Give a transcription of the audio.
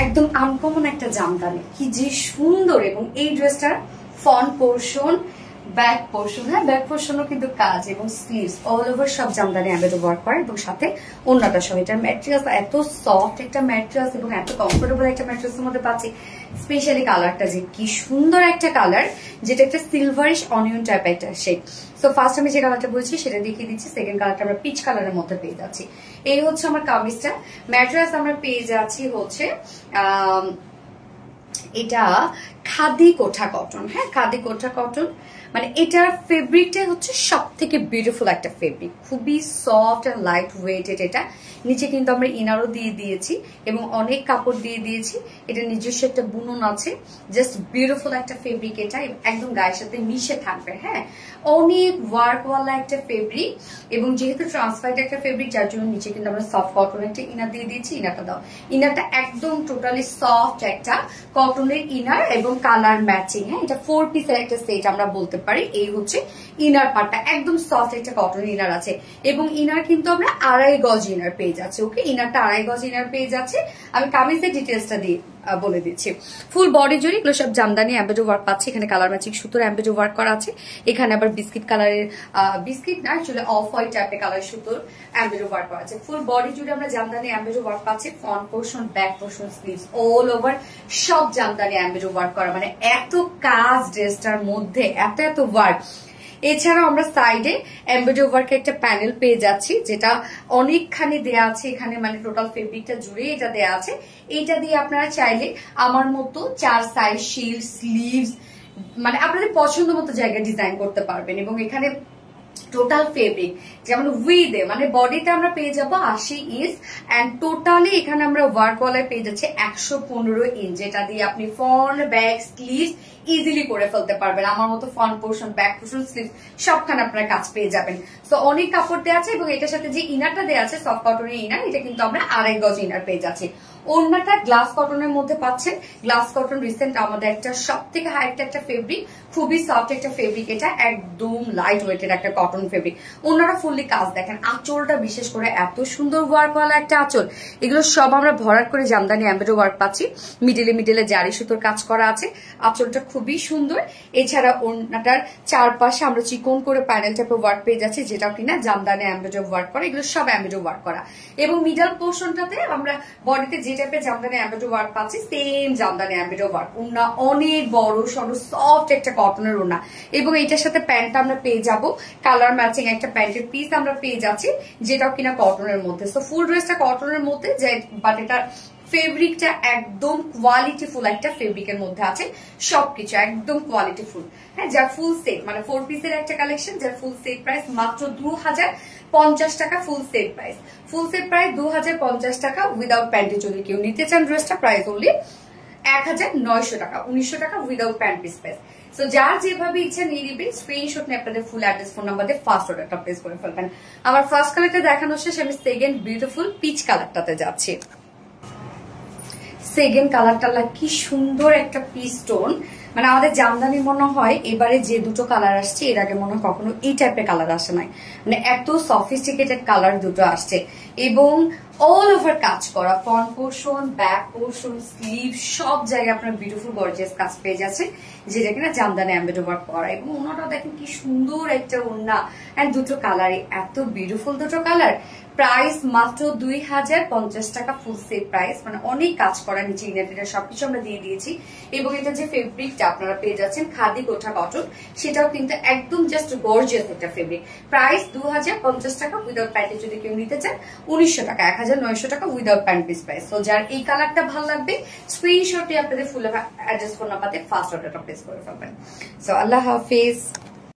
একদম আনকমন একটা জামদানি, কি যে সুন্দর। এবং এই ড্রেসটার ফ্রন্ট পোর্শন, ব্যাক পোর্শন, হ্যাঁ ব্যাক পোর্শনও কিন্তু কাজ এবং স্লিভস অল ওভার সব জামদানি এমব্রয়ডারি ওয়ার্ক করে এবং সাথে ওন্নাটা সহ। এটার ম্যাটেরিয়ালস এত সফট একটা ম্যাটেরিয়ালস এবং এত কমফোর্টেবল একটা ম্যাটেরিয়ালসের মধ্যে পাচ্ছি। স্পেশালি কালারটা যে কি সুন্দর একটা কালার, যেটা একটা সিলভারিশ অনিয়ন টাইপ একটা শেড। সো ফার্স্ট আমি যে কালারটা বলছি সেটা দেখিয়ে দিচ্ছি। সেকেন্ড কালারটা আমরা পিচ কালারের মধ্যে পেয়ে যাচ্ছি। এই হচ্ছে আমার কামিজটা। ম্যাটেরিয়ালস আমরা পেয়ে যাচ্ছি হচ্ছে এটা খাদি কোঠা কটন, হ্যাঁ খাদি কোঠা কটন। মানে এটার ফেব্রিকটা হচ্ছে সব থেকে বিউটিফুল একটা ফেব্রিক, খুবই সফট এন্ড লাইট ওয়েটেড। এটা নিচে কিন্তু আমরা ইনারও দিয়ে দিয়েছি এবং অনেক কাপড় দিয়ে দিয়েছি। এটা নিজস্ব একটা বুনন আছে, জাস্ট বিউটিফুল একটা ফেব্রিক। এটা একদম গায়ের সাথে মিশে থাকবে, হ্যাঁ অনেক ওয়ার্কওয়ালা একটা ফেব্রিক এবং যেহেতু ট্রান্সপারেন্ট একটা ফেব্রিক যার জন্য নিচে কিন্তু আমরা সফট কটন একটা ইনার দিয়ে দিয়েছি। ইনারটা দাও, ইনারটা একদম টোটালি সফট একটা কটনের ইনার এবং কালার ম্যাচিং, হ্যাঁ এটা 4 পিসের একটা সেট আমরা বলতে পারি। এই হচ্ছে ইনার পার্টটা, একদম সফট একটা কটন ইনার আছে এবং ইনার কিন্তু আমরা 2.5 গজ ইনার পেয়ে যাচ্ছি। ওকে, ইনারটা 2.5 গজ ইনার পেয়ে যাচ্ছে। আমি কামিজের ডিটেলসটা দিয়ে বলে দিচ্ছি। ফুল বডি জুড়ে এগুলো সব জামদানি এমব্রয়ডারি ওয়ার্ক পাচ্ছি। এখানে কালার ম্যাচিং সুতোর এমব্রয়ডারি ওয়ার্ক করা আছে। এখানে আবার বিস্কিট কালারের, বিস্কিট না অ্যাকচুয়ালি অফ হোয়াইট টাইপের কালার সুতোর এমব্রয়ডারি ওয়ার্ক করা আছে। ফুল বডি জুড়ে আমরা জামদানি এমব্রয়ডারি ওয়ার্ক পাচ্ছি। Front portion, back portion, sleeves all over সব জামদানি এমব্রয়ডারি ওয়ার্ক করা। মানে এত কাজ ড্রেসটার মধ্যে, এত এত ওয়ার্ক। এছাড়াও আমরা সাইডে এমব্রয়ডারি ওয়ার্কের একটা প্যানেল পেয়ে যাচ্ছি, যেটা অনেকখানি দেয়া আছে এখানে, মানে টোটাল ফেব্রিকটা জুড়ে এটা দেয়া আছে। এইটা দিয়ে আপনারা চাইলে আমার মতো 4 সাইজ শিল্ড, স্লিভস মানে আপনাদের পছন্দ মতো জায়গায় ডিজাইন করতে পারবেন। এবং এখানে টোটাল ফেব্রিক যেমন উইথে মানে বডিতে আমরা পেয়ে যাবো 80 ইঞ্চ এন্ড টোটালি এখানে আমরা ওয়ার্ক ওয়ালায় পেয়ে যাচ্ছে 115 ইঞ্চ, যেটা দিয়ে আপনি ফ্রন্ট, ব্যাক, স্লিভস ইজিলি করে ফেলতে পারবেন। আমার মতো front portion, back portion, sleeves সবখানে আপনার কাজ পেয়ে যাবেন। সো অনেক কাপড় দেওয়া আছে এবং এটার সাথে যে ইনারটা দেওয়া আছে সফট কটনের ইনার, এটা কিন্তু আমরা 2.5 গজ ইনার পেয়ে যাচ্ছি। ওড়নাটা গ্লাস কটনের মধ্যে পাচ্ছেন। গ্লাস কটন রিসেন্ট আমাদের একটা সব থেকে হাইট একটা ফেব্রিক, খুবই সফট একটা ফেব্রিক। এটা একদম লাইট ওয়েটের একটা কটন ফেব্রিক। ওনারা ফুললি কাজ দেখেন, আঁচলটা বিশেষ করে এত সুন্দর ওয়ার্কওয়ালা একটা আঁচল। এগুলো সব আমরা ভরাট করে জামদানি এমব্রয়ডারি ওয়ার্ক পাচ্ছি। মিডিলে মিডিলে জারি সুতোর কাজ করা আছে। আঁচলটা খুবই সুন্দর। এছাড়া ওনাটার চারপাশে আমরা চিকন করে প্যানেল টাইপের ওয়ার্ক পেয়ে যাচ্ছি, যেটাও কিনা জামদানি এমব্রয়ডারি ওয়ার্ক করা। এগুলো সব এমব্রয়ডারি ওয়ার্ক করা এবং মিডল পোর্শনটাতে আমরা বডিতে যে টাইপের জামদানি এমব্রয়ডারি ওয়ার্ক পাচ্ছি সেম জামদানি এমব্রয়ডারি ওয়ার্ক। ওড়না অনেক বড় সরু সফট একটা কটনের ওড়না এবং এটার সাথে প্যান্ট আমরা পেয়ে যাব কালার ম্যাচিং একটা প্যান্টের পিস আমরা পেয়ে যাচ্ছি, যেটাও কিনা কটনের মধ্যে। সো ফুল ড্রেসটা কটনের মধ্যে, বাট এটা ফেব্রিকটা একদম কোয়ালিটিফুল একটা ফেব্রিকের মধ্যে আছে। সবকিছু একদম কোয়ালিটিফুল, হ্যাঁ যার ফুল সেট মানে 4 পিসের একটা কালেকশন, যার ফুল সেট প্রাইস মাত্র 2050 টাকা। ফুল সেট প্রাইস 2050 টাকা উইদাউট প্যান্টে। যদি কেউ নিতে চান ড্রেসটা প্রাইস অনলি 1900 টাকা, 1900 টাকা without pant piece price. So যার যেভাবে ইচ্ছা নিয়ে নেবেন, স্ক্রিনশট নিয়ে আপনাদের ফুল অ্যাড্রেস, ফোন নাম্বার দিয়ে ফার্স্ট অর্ডারটা প্লেস করে ফেলবেন। আমার ফার্স্ট কালারটা দেখানো শেষ, আমি সেকেন্ড বিউটিফুল পিচ কালারটাতে যাচ্ছি। সেকেন্ড কালারটা কি সুন্দর একটা পিচ টোন। মানে আমাদের জামদানি মনে হয় এবারে যে দুটো কালার আসছে এর আগে মনে হয় কখনো এই টাইপের কালার আসে নাই। মানে এত সফিস্টিকেটেড কালার দুটো আসছে এবং অল ওভার কাজ করা। Front portion, back portion, sleeve সব জায়গায় আপনার বিউটিফুল গর্জিয়াস কাজ পেয়ে যাচ্ছে, যেটা কিনা জামদানি এমব্রয়ডারি ওয়ার্ক করা। এবং ওনাটা দেখেন কি সুন্দর একটা ওড়না এন্ড দুটো কালারে এত বিউটিফুল দুটো কালার। প্রাইস মাত্র 2050 টাকা ফুল সেট প্রাইস। মানে অনেক কাজ করা, নিচে ইনার সবকিছু আমরা দিয়ে দিয়েছি এবং এটা যে ফেব্রিকটা আপনারা পেয়ে যাচ্ছেন খাদি কোঠা কটন, সেটাও কিন্তু একদম জাস্ট গর্জিয়াস একটা ফেব্রিক। প্রাইস 2050 টাকা উইদাউট প্যান্টে। যদি কেউ নিতে চান 1900 টাকা, 1900 টাকা উইদাউট প্যান্ট পিস প্রাইস। তো যার এই কালারটা ভালো লাগবে স্ক্রিনশটে আপনাদের ফুল অ্যাড্রেস, ফোন নাম্বার দিয়ে ফার্স্ট অর্ডারটা প্লেস করে ফেলবেন। সো আল্লাহ হাফিজ।